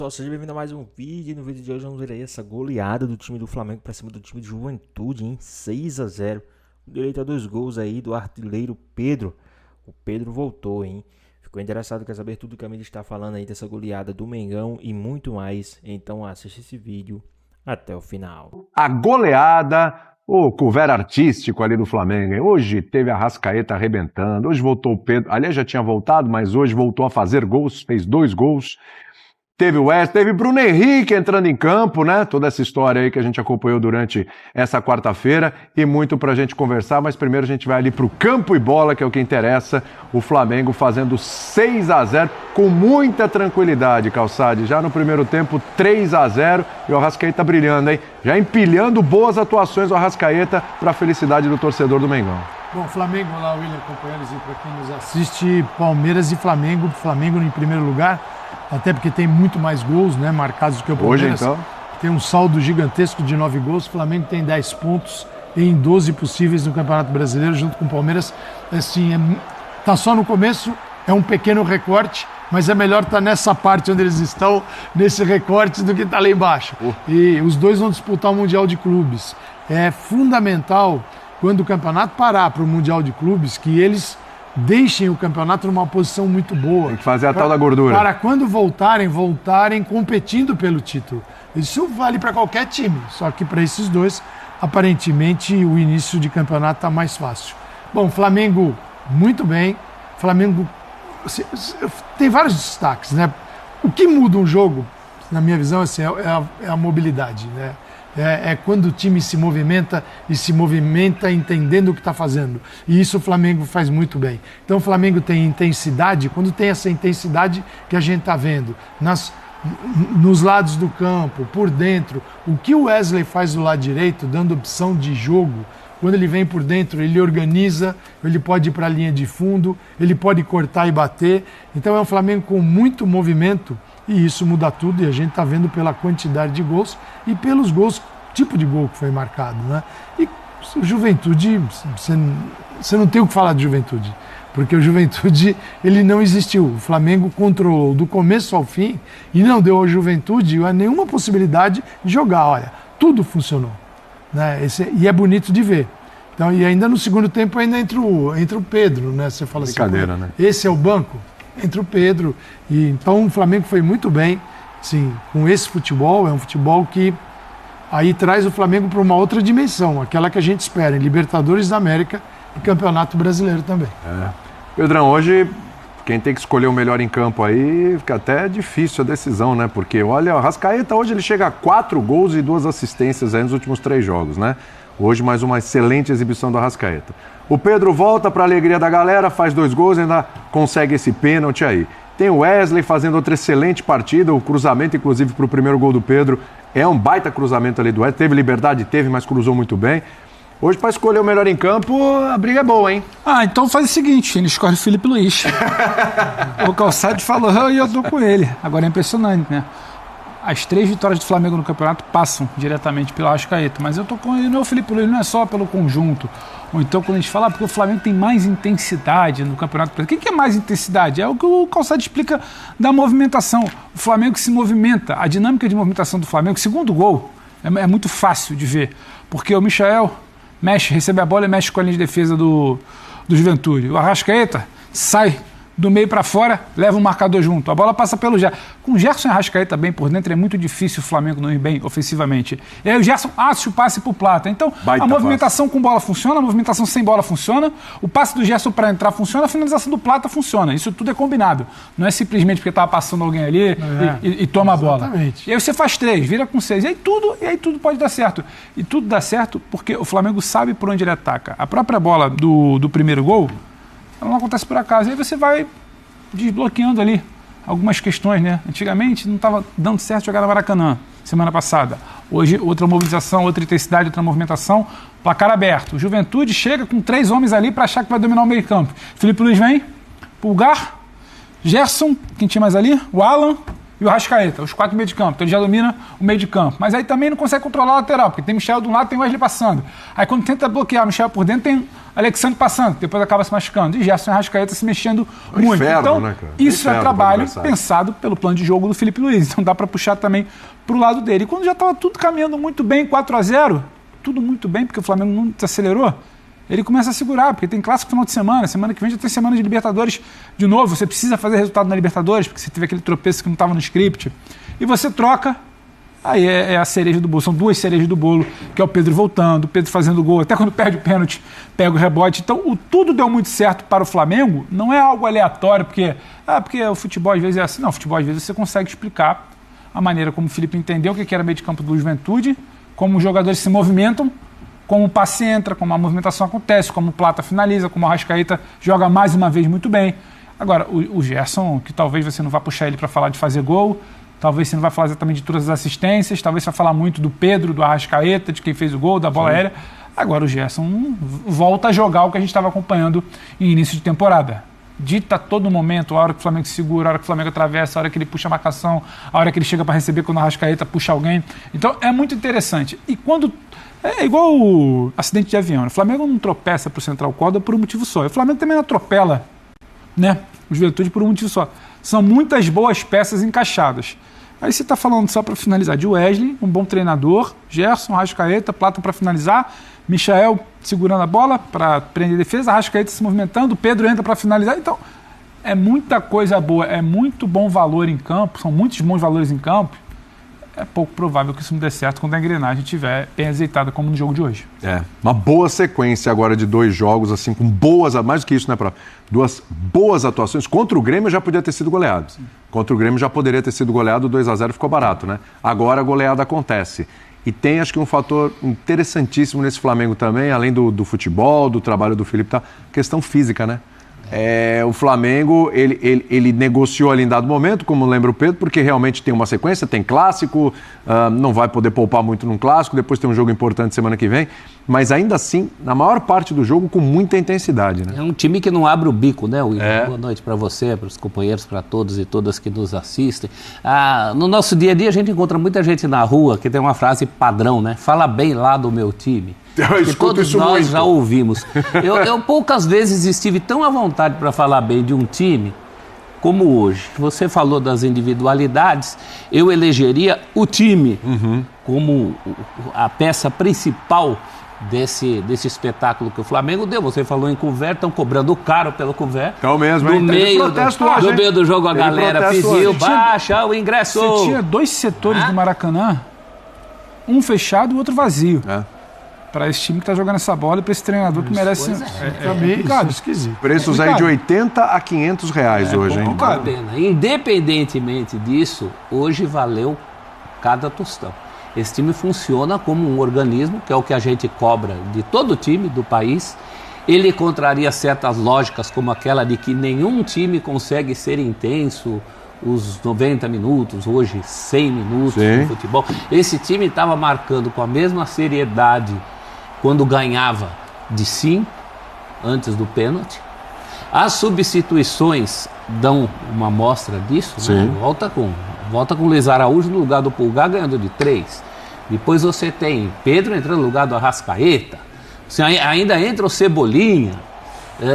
Pessoal, seja bem-vindo a mais um vídeo. No vídeo de hoje vamos ver aí essa goleada do time do Flamengo para cima do time de Juventude, em 6-0. Com direito a 2 gols aí do artilheiro Pedro. O Pedro voltou, hein? Ficou interessado, quer saber tudo que a mídia está falando aí dessa goleada do Mengão e muito mais. Então assiste esse vídeo até o final. A goleada, o cover artístico ali do Flamengo, hein? Hoje teve a Arrascaeta arrebentando, hoje voltou o Pedro, aliás já tinha voltado, mas hoje voltou a fazer gols, fez 2 gols. Teve o West, teve Bruno Henrique entrando em campo, né? Toda essa história aí que a gente acompanhou durante essa quarta-feira e muito pra gente conversar, mas primeiro a gente vai ali pro campo e bola, que é o que interessa. O Flamengo fazendo 6-0 com muita tranquilidade, Calçade. Já no primeiro tempo, 3-0 e o Arrascaeta brilhando, hein? Já empilhando boas atuações do Arrascaeta pra felicidade do torcedor do Mengão. Bom, Flamengo, olá William, companheiros, e para quem nos assiste, Palmeiras e Flamengo em primeiro lugar, até porque tem muito mais gols, né, marcados do que o Palmeiras. Hoje, então? Tem um saldo gigantesco de 9 gols, o Flamengo tem 10 pontos em 12 possíveis no Campeonato Brasileiro, junto com o Palmeiras. Assim, tá só no começo, é um pequeno recorte, mas é melhor estar nessa parte onde eles estão, nesse recorte, do que estar lá embaixo. E os dois vão disputar o Mundial de Clubes. É fundamental, quando o campeonato parar para o Mundial de Clubes, que eles deixem o campeonato numa posição muito boa. Tem que fazer a tal da gordura. Para quando voltarem competindo pelo título. Isso vale para qualquer time, só que para esses dois, aparentemente, o início de campeonato está mais fácil. Bom, Flamengo, muito bem. Flamengo tem vários destaques, né? O que muda um jogo, na minha visão, assim, é a mobilidade, né? É quando o time se movimenta e se movimenta entendendo o que está fazendo. E isso o Flamengo faz muito bem. Então o Flamengo tem intensidade, quando tem essa intensidade que a gente está vendo nos lados do campo, por dentro. O que o Wesley faz do lado direito, dando opção de jogo, quando ele vem por dentro, ele organiza, ele pode ir para a linha de fundo, ele pode cortar e bater. Então é um Flamengo com muito movimento. E isso muda tudo, e a gente está vendo pela quantidade de gols e pelos gols, tipo de gol que foi marcado, né? E o Juventude, você não tem o que falar de Juventude, porque o Juventude, ele não existiu. O Flamengo controlou do começo ao fim e não deu ao Juventude nenhuma possibilidade de jogar. Olha, tudo funcionou, né? E é bonito de ver. Então, e ainda no segundo tempo ainda entra o Pedro, né? Você fala brincadeira, assim, né? Esse é o banco? Entre o Pedro. E então o Flamengo foi muito bem, sim, com esse futebol. É um futebol que aí traz o Flamengo para uma outra dimensão, aquela que a gente espera em Libertadores da América e Campeonato Brasileiro também. Pedrão, hoje quem tem que escolher o melhor em campo aí, fica até difícil a decisão, né? Porque olha, o Arrascaeta hoje ele chega a 4 gols e 2 assistências aí nos últimos 3 jogos, né? Hoje mais uma excelente exibição do Arrascaeta. O Pedro volta para a alegria da galera, faz 2 gols e ainda consegue esse pênalti aí. Tem o Wesley fazendo outra excelente partida, o cruzamento inclusive para o primeiro gol do Pedro. É um baita cruzamento ali do Wesley, teve liberdade, mas cruzou muito bem. Hoje, para escolher o melhor em campo, a briga é boa, hein? Então faz o seguinte, ele escolhe o Felipe Luiz. O Calçado falou e eu tô com ele. Agora é impressionante, né? As 3 vitórias do Flamengo no campeonato passam diretamente pelo Arrascaeta, mas eu tô com ele, não é o Felipe Luiz, não é só pelo conjunto. Ou então quando a gente fala, porque o Flamengo tem mais intensidade no campeonato. O que é mais intensidade? É o que o Calçado explica da movimentação. O Flamengo se movimenta, a dinâmica de movimentação do Flamengo, segundo gol, é muito fácil de ver, porque o Michael recebe a bola e mexe com a linha de defesa do Juventude. O Arrascaeta sai do meio para fora, leva o marcador junto. A bola passa pelo Gerson. Com o Gerson e Arrascaeta bem por dentro, é muito difícil o Flamengo não ir bem ofensivamente. E aí o Gerson acha o passe pro Plata. Então, a movimentação com bola funciona, a movimentação sem bola funciona, o passe do Gerson para entrar funciona, a finalização do Plata funciona. Isso tudo é combinado. Não é simplesmente porque estava passando alguém ali e toma a bola. Exatamente. E aí você faz 3, vira com 6. E aí tudo pode dar certo. E tudo dá certo porque o Flamengo sabe por onde ele ataca. A própria bola do primeiro gol, ela não acontece por acaso. Aí você vai desbloqueando ali algumas questões, né? Antigamente não estava dando certo jogar no Maracanã, semana passada. Hoje, outra mobilização, outra intensidade, outra movimentação, placar aberto. Juventude chega com 3 homens ali para achar que vai dominar o meio campo. Felipe Luiz vem, Pulgar, Gerson, quem tinha mais ali? O Alan e o Arrascaeta, os 4 meio de campo. Então ele já domina o meio de campo. Mas aí também não consegue controlar a lateral, porque tem Michel de um lado, tem o Wesley passando. Aí quando tenta bloquear o Michel por dentro, tem Alexandre passando, depois acaba se machucando. E Gerson e Arrascaeta se mexendo muito. Inferno, então, né, cara? isso é trabalho adversário. pensado pelo plano de jogo do Felipe Luiz. Então dá para puxar também pro lado dele. E quando já estava tudo caminhando muito bem, 4-0, tudo muito bem, porque o Flamengo não desacelerou, ele começa a segurar, porque tem clássico final de semana que vem já tem semana de Libertadores de novo, você precisa fazer resultado na Libertadores, porque você teve aquele tropeço que não estava no script, e você troca, aí é a cereja do bolo, são 2 cerejas do bolo, que é o Pedro voltando, o Pedro fazendo gol, até quando perde o pênalti, pega o rebote, então tudo deu muito certo para o Flamengo, não é algo aleatório, porque o futebol às vezes é assim, não, o futebol às vezes você consegue explicar a maneira como o Felipe entendeu o que era meio de campo do Juventude, como os jogadores se movimentam, como o passe entra, como a movimentação acontece, como o Plata finaliza, como o Arrascaeta joga mais uma vez muito bem. Agora, o Gerson, que talvez você não vá puxar ele para falar de fazer gol, talvez você não vai falar exatamente de todas as assistências, talvez você vai falar muito do Pedro, do Arrascaeta, de quem fez o gol, da bola aérea. Agora o Gerson volta a jogar o que a gente estava acompanhando em início de temporada. Dita a todo momento, a hora que o Flamengo segura, a hora que o Flamengo atravessa, a hora que ele puxa a marcação, a hora que ele chega para receber quando o Arrascaeta puxa alguém. Então é muito interessante. E quando... É igual o acidente de avião. O Flamengo não tropeça para o Central Córdoba por um motivo só. O Flamengo também não atropela, né, o Juventude por um motivo só. São muitas boas peças encaixadas. Aí você está falando, só para finalizar, de Wesley, um bom treinador, Gerson, Arrascaeta, Plata para finalizar, Michael segurando a bola para prender defesa, Arrascaeta se movimentando, Pedro entra para finalizar. Então, é muita coisa boa, é muito bom valor em campo, são muitos bons valores em campo. É pouco provável que isso não dê certo quando a engrenagem estiver bem azeitada, como no jogo de hoje. Uma boa sequência agora de 2 jogos, assim, com boas, mais do que isso, né, Prof? 2 boas atuações. Contra o Grêmio já podia ter sido goleado. Contra o Grêmio já poderia ter sido goleado, 2-0 ficou barato, né? Agora a goleada acontece. E tem, acho que, um fator interessantíssimo nesse Flamengo também, além do futebol, do trabalho do Felipe, tá? Questão física, né? O Flamengo, ele negociou ali em dado momento, como lembra o Pedro, porque realmente tem uma sequência, tem clássico, não vai poder poupar muito num clássico, depois tem um jogo importante semana que vem, mas ainda assim, na maior parte do jogo, com muita intensidade, né? É um time que não abre o bico, né, William? Boa noite para você, para os companheiros, para todos e todas que nos assistem. No nosso dia a dia, a gente encontra muita gente na rua que tem uma frase padrão, né? Fala bem lá do meu time. Que todos nós já ouvimos. Eu poucas vezes estive tão à vontade para falar bem de um time como hoje. Você falou das individualidades, eu elegeria o time como a peça principal desse espetáculo que o Flamengo deu. Você falou em couvert, estão cobrando caro pelo couvert. Então mesmo, no meio do jogo a galera pediu, baixa o ingresso. Você tinha 2 setores do Maracanã, um fechado e o outro vazio. Para esse time que está jogando essa bola e para esse treinador que merece... complicado, esquisito. Preços aí de R$80 a R$500 hoje, hein? Independentemente disso, hoje valeu cada tostão. Esse time funciona como um organismo, que é o que a gente cobra de todo time do país. Ele contraria certas lógicas, como aquela de que nenhum time consegue ser intenso os 90 minutos, hoje 100 minutos no futebol. Esse time estava marcando com a mesma seriedade quando ganhava de 5, antes do pênalti. As substituições dão uma amostra disso, né? Volta com o Luiz Araújo no lugar do Pulgar, ganhando de 3. Depois você tem Pedro entrando no lugar do Arrascaeta. Você ainda entra o Cebolinha.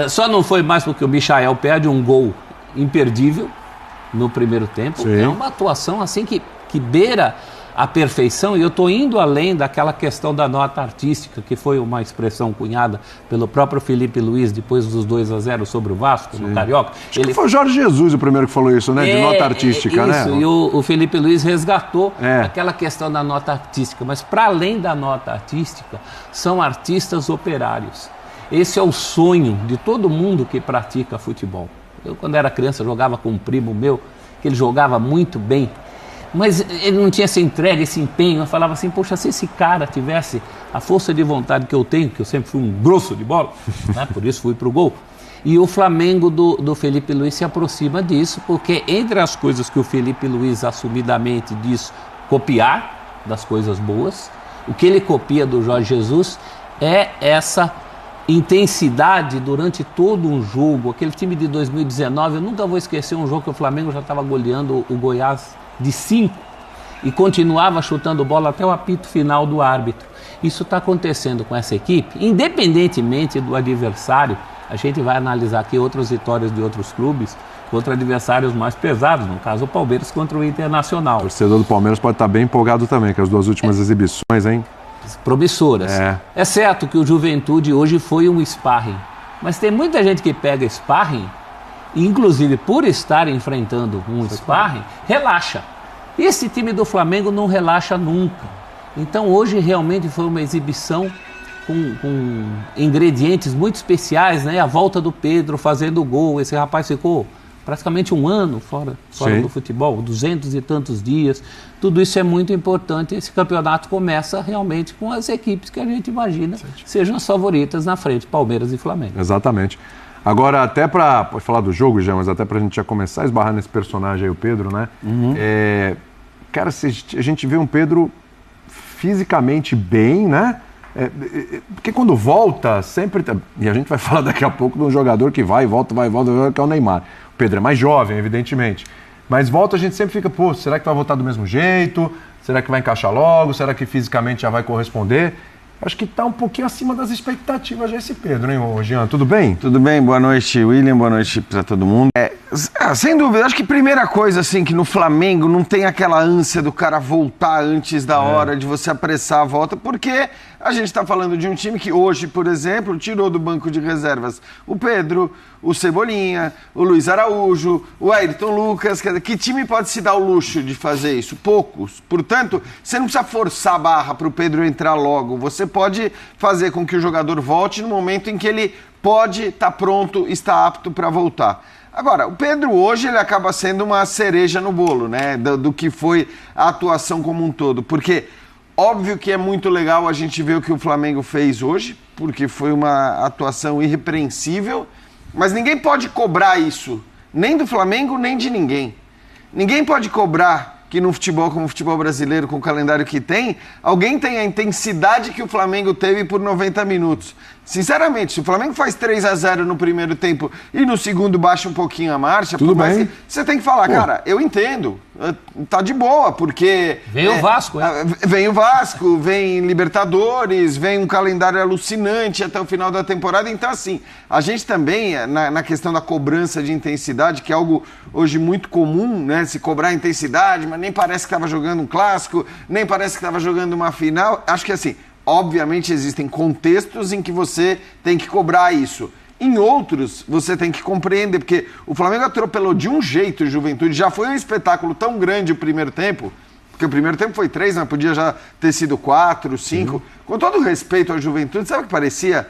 Só não foi mais porque o Michael perde um gol imperdível no primeiro tempo. É uma atuação assim que beira a perfeição, e eu estou indo além daquela questão da nota artística, que foi uma expressão cunhada pelo próprio Felipe Luiz depois dos 2-0 sobre o Vasco, no Carioca. Acho que foi o Jorge Jesus o primeiro que falou isso, né? De nota artística, né? E o Felipe Luiz resgatou aquela questão da nota artística, mas para além da nota artística, são artistas operários. Esse é o sonho de todo mundo que pratica futebol. Eu, quando era criança, jogava com um primo meu, que ele jogava muito bem, mas ele não tinha essa entrega, esse empenho. Eu falava assim, poxa, se esse cara tivesse a força de vontade que eu tenho, que eu sempre fui um grosso de bola, né? Por isso fui pro gol. E o Flamengo do Felipe Luiz se aproxima disso, porque entre as coisas que o Felipe Luiz assumidamente diz copiar das coisas boas, o que ele copia do Jorge Jesus é essa intensidade durante todo um jogo. Aquele time de 2019, eu nunca vou esquecer um jogo que o Flamengo já estava goleando o Goiás de 5 e continuava chutando bola até o apito final do árbitro. Isso está acontecendo com essa equipe, independentemente do adversário. A gente vai analisar aqui outras vitórias de outros clubes contra adversários mais pesados, no caso o Palmeiras contra o Internacional. O torcedor do Palmeiras pode estar bem empolgado também, com as 2 últimas exibições, hein? Promissoras. É certo que o Juventude hoje foi um sparring, mas tem muita gente que pega sparring, e inclusive por estar enfrentando um sparring, relaxa. Esse time do Flamengo não relaxa nunca. Então hoje realmente foi uma exibição com ingredientes muito especiais, né? A volta do Pedro fazendo gol, esse rapaz ficou praticamente um ano fora do futebol, 200 e tantos dias. Tudo isso é muito importante. Esse campeonato começa realmente com as equipes que a gente imagina sejam as favoritas na frente, Palmeiras e Flamengo. Exatamente. Agora, até pode falar do jogo já, mas até pra gente já começar a esbarrar nesse personagem aí, o Pedro, né? Cara, a gente vê um Pedro fisicamente bem, né? Porque quando volta, sempre... E a gente vai falar daqui a pouco de um jogador que vai e volta, que é o Neymar. O Pedro é mais jovem, evidentemente. Mas volta, a gente sempre fica, pô, será que vai voltar do mesmo jeito? Será que vai encaixar logo? Será que fisicamente já vai corresponder? Acho que está um pouquinho acima das expectativas já esse Pedro, hein, Jean? Tudo bem? Tudo bem, boa noite, William, boa noite para todo mundo. Sem dúvida, acho que primeira coisa, assim, que no Flamengo não tem aquela ânsia do cara voltar antes da hora, de você apressar a volta, porque a gente está falando de um time que hoje, por exemplo, tirou do banco de reservas o Pedro, o Cebolinha, o Luiz Araújo, o Ayrton Lucas. Que time pode se dar o luxo de fazer isso? Poucos. Portanto, você não precisa forçar a barra para o Pedro entrar logo. Você pode fazer com que o jogador volte no momento em que ele pode estar pronto, está apto para voltar. Agora, o Pedro hoje ele acaba sendo uma cereja no bolo, né? Do que foi a atuação como um todo. Porque óbvio que é muito legal a gente ver o que o Flamengo fez hoje, porque foi uma atuação irrepreensível, mas ninguém pode cobrar isso, nem do Flamengo, nem de ninguém. Ninguém pode cobrar que num futebol como o futebol brasileiro, com o calendário que tem, alguém tem a intensidade que o Flamengo teve por 90 minutos. Sinceramente, se o Flamengo faz 3-0 no primeiro tempo e no segundo baixa um pouquinho a marcha, tudo bem. Você tem que falar, cara, eu entendo, tá de boa, porque... Vem o Vasco, Vem o Vasco, vem Libertadores, vem um calendário alucinante até o final da temporada. Então, assim, a gente também, na questão da cobrança de intensidade, que é algo hoje muito comum, né? Se cobrar intensidade, mas nem parece que estava jogando um clássico, nem parece que estava jogando uma final. Acho que, assim, obviamente existem contextos em que você tem que cobrar isso. Em outros, você tem que compreender, porque o Flamengo atropelou de um jeito o Juventude. Já foi um espetáculo tão grande o primeiro tempo, porque o primeiro tempo foi 3, mas podia já ter sido 4, 5. Com todo respeito ao Juventude, sabe o que parecia?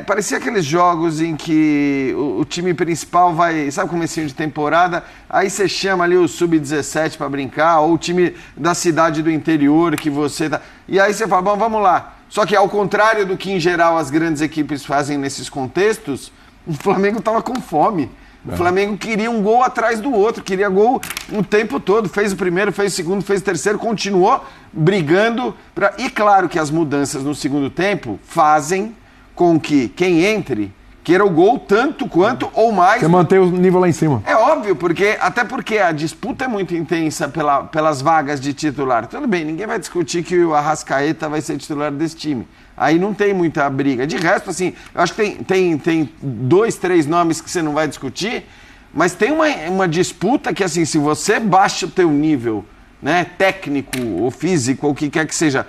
Parecia aqueles jogos em que o time principal vai, sabe, comecinho de temporada, aí você chama ali o Sub-17 para brincar, ou o time da cidade do interior que você tá... E aí você fala, bom, vamos lá. Só que ao contrário do que em geral as grandes equipes fazem nesses contextos, o Flamengo estava com fome. O Flamengo queria um gol atrás do outro, queria gol o tempo todo. Fez o primeiro, fez o segundo, fez o terceiro, continuou brigando. E claro que as mudanças no segundo tempo fazem com que quem entre queira o gol tanto quanto ou mais. Você mantém o nível lá em cima. É óbvio, até porque a disputa é muito intensa pelas vagas de titular. Tudo bem, ninguém vai discutir que o Arrascaeta vai ser titular desse time. Aí não tem muita briga. De resto, assim, eu acho que tem 2, 3 nomes que você não vai discutir, mas tem uma disputa que, assim, se você baixa o teu nível, né, técnico ou físico, ou o que quer que seja,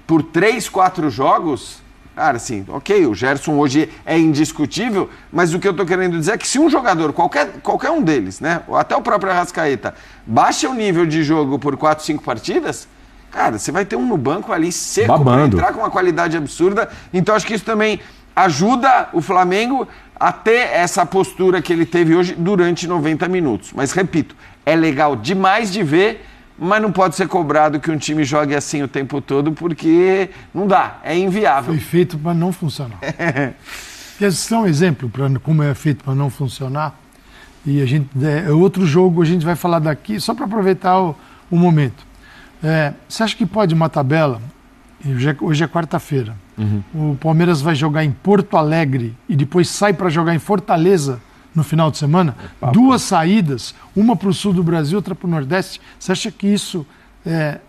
por 3, 4 jogos... Cara, assim, ok, o Gerson hoje é indiscutível, mas o que eu tô querendo dizer é que se um jogador, qualquer um deles, né, ou até o próprio Arrascaeta, baixa o nível de jogo por 4, 5 partidas, cara, você vai ter um no banco ali seco para entrar com uma qualidade absurda. Então acho que isso também ajuda o Flamengo a ter essa postura que ele teve hoje durante 90 minutos. Mas, repito, é legal demais de ver, mas não pode ser cobrado que um time jogue assim o tempo todo, porque não dá, é inviável. Foi feito para não funcionar. Quer ser um exemplo para como é feito para não funcionar? E a gente, outro jogo a gente vai falar daqui, só para aproveitar o momento. Você acha que pode uma tabela? Hoje é quarta-feira. O Palmeiras vai jogar em Porto Alegre e depois sai para jogar em Fortaleza. no final de semana, 2 saídas, uma para o sul do Brasil, outra para o Nordeste. Você acha que isso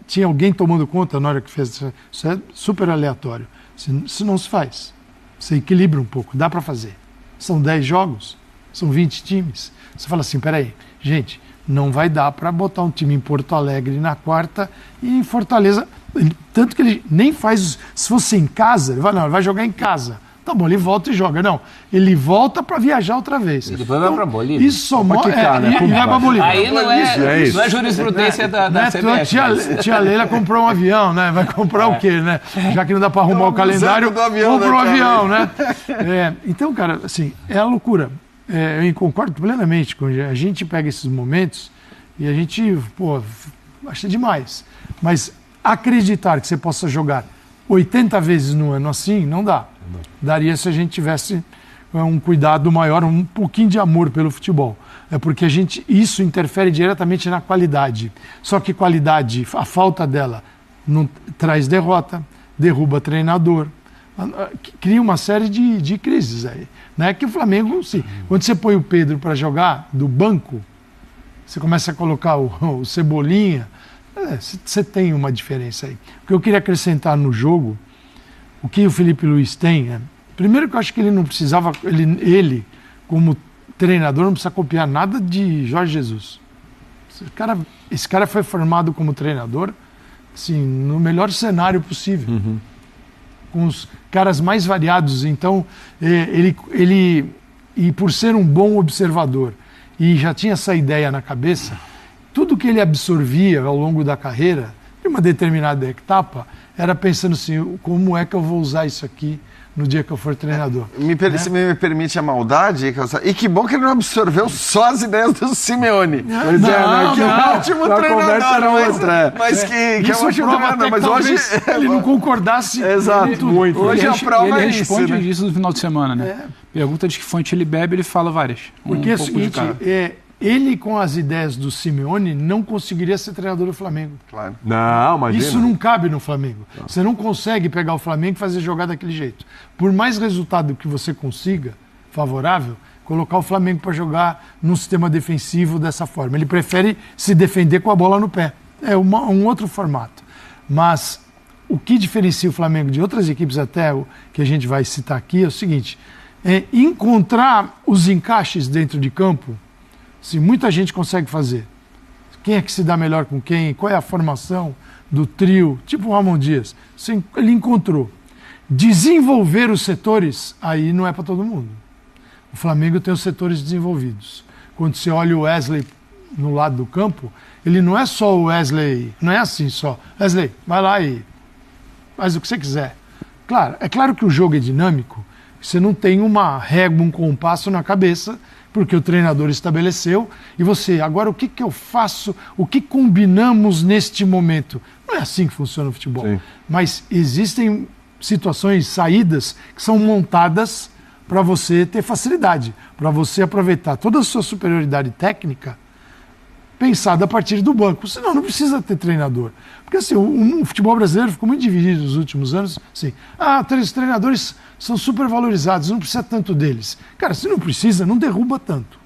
tinha alguém tomando conta na hora que fez? Isso é super aleatório. Isso não se faz. Você equilibra um pouco, dá para fazer. São 10 jogos, são 20 times. Você fala assim, peraí, gente, não vai dar para botar um time em Porto Alegre na quarta e em Fortaleza. Tanto que ele nem faz, se fosse em casa, ele vai jogar em casa. Tá bom, ele volta e joga. Não, ele volta para viajar outra vez. E depois vai para Bolívia. Isso só mostra. E vai para Bolívia. Aí não é jurisprudência da CBF. Tia Leila comprou um avião, né? Vai comprar o quê, né? Já que não dá para arrumar o calendário, comprou um avião, né? Então, cara, assim, é a loucura. Eu concordo plenamente com a gente pega esses momentos e a gente, acha demais. Mas acreditar que você possa jogar 80 vezes no ano assim, não dá. Daria se a gente tivesse um cuidado maior, um pouquinho de amor pelo futebol. É porque isso interfere diretamente na qualidade. Só que qualidade, a falta dela, não traz derrota, derruba treinador, cria uma série de crises aí. Não é que o Flamengo, sim, quando você põe o Pedro para jogar do banco, você começa a colocar o Cebolinha, você tem uma diferença aí. O que eu queria acrescentar no jogo, o que o Felipe Luiz tem, primeiro que eu acho que ele não precisava, ele como treinador, não precisa copiar nada de Jorge Jesus. Esse cara foi formado como treinador, assim, no melhor cenário possível. Uhum. Com os caras mais variados. Então, ele e por ser um bom observador e já tinha essa ideia na cabeça, tudo que ele absorvia ao longo da carreira, em uma determinada etapa, era pensando assim, como é que eu vou usar isso aqui no dia que eu for treinador. Se me permite a maldade, e que bom que ele não absorveu só as ideias do Simeone. Que é um ótimo treinador, mas que é um ótimo treinador, mas hoje ele não concordasse. Exato, muito. Hoje a prova é isso. Ele responde isso no final de semana, né? Pergunta de que fonte ele bebe, ele fala várias. Porque é o seguinte, ele com as ideias do Simeone não conseguiria ser treinador do Flamengo. Claro. Não, imagina. Isso não cabe no Flamengo. Não. Você não consegue pegar o Flamengo e fazer jogar daquele jeito. Por mais resultado que você consiga, favorável, colocar o Flamengo para jogar num sistema defensivo dessa forma. Ele prefere se defender com a bola no pé. É um outro formato. Mas o que diferencia o Flamengo de outras equipes, até o que a gente vai citar aqui, é o seguinte, encontrar os encaixes dentro de campo. Sim, muita gente consegue fazer. Quem é que se dá melhor com quem? Qual é a formação do trio? Tipo o Ramon Dias. Ele encontrou. Desenvolver os setores, aí não é para todo mundo. O Flamengo tem os setores desenvolvidos. Quando você olha o Wesley no lado do campo, ele não é só o Wesley, não é assim só. Wesley, vai lá e faz o que você quiser. Claro, é claro que o jogo é dinâmico. Você não tem uma régua, um compasso na cabeça, porque o treinador estabeleceu, e você, agora o que eu faço, o que combinamos neste momento? Não é assim que funciona o futebol. Sim. Mas existem situações, saídas, que são montadas para você ter facilidade, para você aproveitar toda a sua superioridade técnica, pensada a partir do banco. Senão não precisa ter treinador. Porque assim, o futebol brasileiro ficou muito dividido nos últimos anos. Assim, os treinadores são super valorizados, não precisa tanto deles. Cara, se não precisa, não derruba tanto.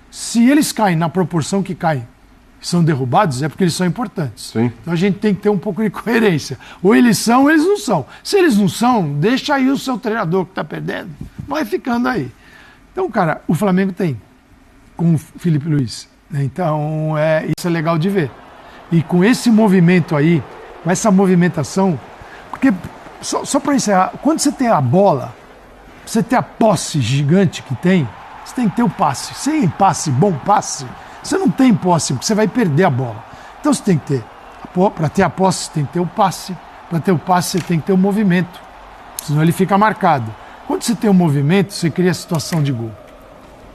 Se eles caem na proporção que caem, são derrubados, é porque eles são importantes. Sim. Então a gente tem que ter um pouco de coerência. Ou eles são, ou eles não são. Se eles não são, deixa aí o seu treinador que está perdendo, vai ficando aí. Então, cara, o Flamengo tem, com o Felipe Luiz. Então, isso é legal de ver. E com esse movimento aí, com essa movimentação, porque, só para encerrar, quando você tem a bola, você tem a posse gigante que tem, você tem que ter o passe. Sem passe, bom passe, você não tem posse, porque você vai perder a bola. Então você tem que ter, para ter a posse, você tem que ter o passe. Para ter o passe, você tem que ter o movimento. Senão ele fica marcado. Quando você tem o movimento, você cria a situação de gol.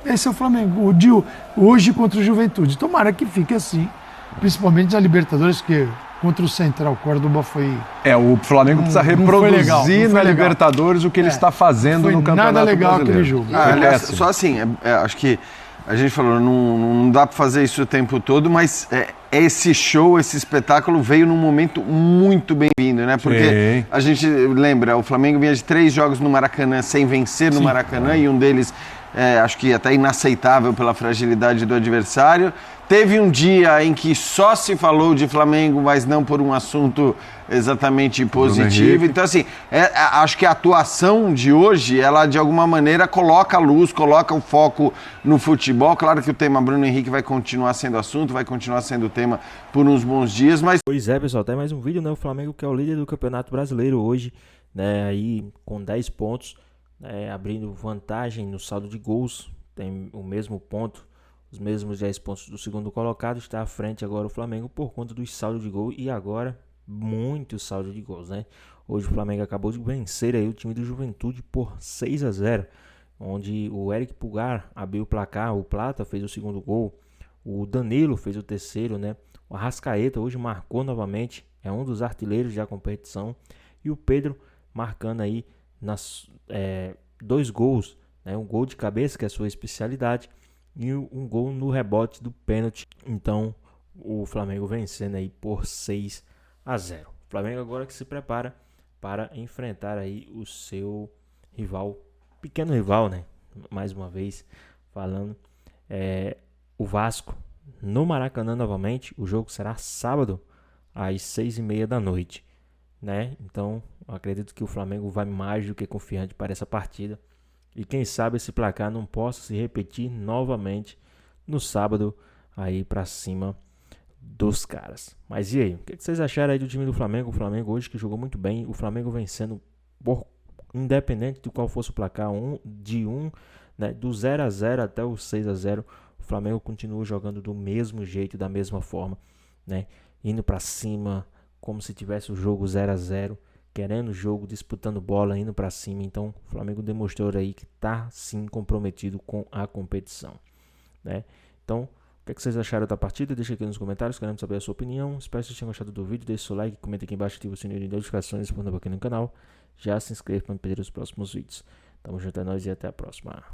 Esse é o Flamengo, hoje contra o Juventude. Tomara que fique assim, principalmente na Libertadores, porque contra o Central Córdoba foi... o Flamengo precisa reproduzir na Libertadores o que ele está fazendo no Campeonato nada legal Brasileiro. Aquele jogo. Aliás, só assim, acho que a gente falou, não dá para fazer isso o tempo todo, mas esse show, esse espetáculo veio num momento muito bem-vindo, né? Porque a gente lembra, o Flamengo vinha de 3 jogos no Maracanã sem vencer no Maracanã, e um deles acho que até inaceitável pela fragilidade do adversário. Teve um dia em que só se falou de Flamengo, mas não por um assunto exatamente positivo. Então, assim, acho que a atuação de hoje, ela de alguma maneira coloca a luz, coloca o foco no futebol. Claro que o tema Bruno Henrique vai continuar sendo assunto, vai continuar sendo tema por uns bons dias, mas... Pois é, pessoal, tem mais um vídeo, né? O Flamengo, que é o líder do Campeonato Brasileiro hoje, né? Aí com 10 pontos, né? Abrindo vantagem no saldo de gols, tem o mesmo ponto, os mesmos 10 pontos do segundo colocado. Está à frente agora o Flamengo por conta do saldo de gol e agora muito saldo de gols, né? Hoje o Flamengo acabou de vencer aí o time do Juventude por 6-0, onde o Eric Pulgar abriu o placar, o Plata fez o segundo gol, o Danilo fez o terceiro, né? O Arrascaeta hoje marcou novamente, é um dos artilheiros da competição, e o Pedro marcando aí 2 gols, né? Um gol de cabeça, que é a sua especialidade, e um gol no rebote do pênalti. Então o Flamengo vencendo aí por 6-0. O Flamengo agora que se prepara para enfrentar aí o seu rival, pequeno rival, né? Mais uma vez falando, o Vasco no Maracanã novamente. O jogo será sábado às 6h30 da noite, né? Então eu acredito que o Flamengo vai mais do que confiante para essa partida. E quem sabe esse placar não possa se repetir novamente no sábado aí para cima dos caras. Mas e aí, o que vocês acharam aí do time do Flamengo? O Flamengo hoje que jogou muito bem, o Flamengo vencendo independente de qual fosse o placar, né, do 0-0 até o 6-0, o Flamengo continua jogando do mesmo jeito, da mesma forma, né, indo para cima, como se tivesse o jogo 0-0, querendo o jogo, disputando bola, indo para cima. Então o Flamengo demonstrou aí que está sim comprometido com a competição, né? Então, o que vocês acharam da partida? Deixa aqui nos comentários, queremos saber a sua opinião. Espero que vocês tenham gostado do vídeo. Deixe seu like, comenta aqui embaixo, ative o sininho de notificações, se for novo aqui no canal. Já se inscreva para não perder os próximos vídeos. Tamo junto, é nóis e até a próxima.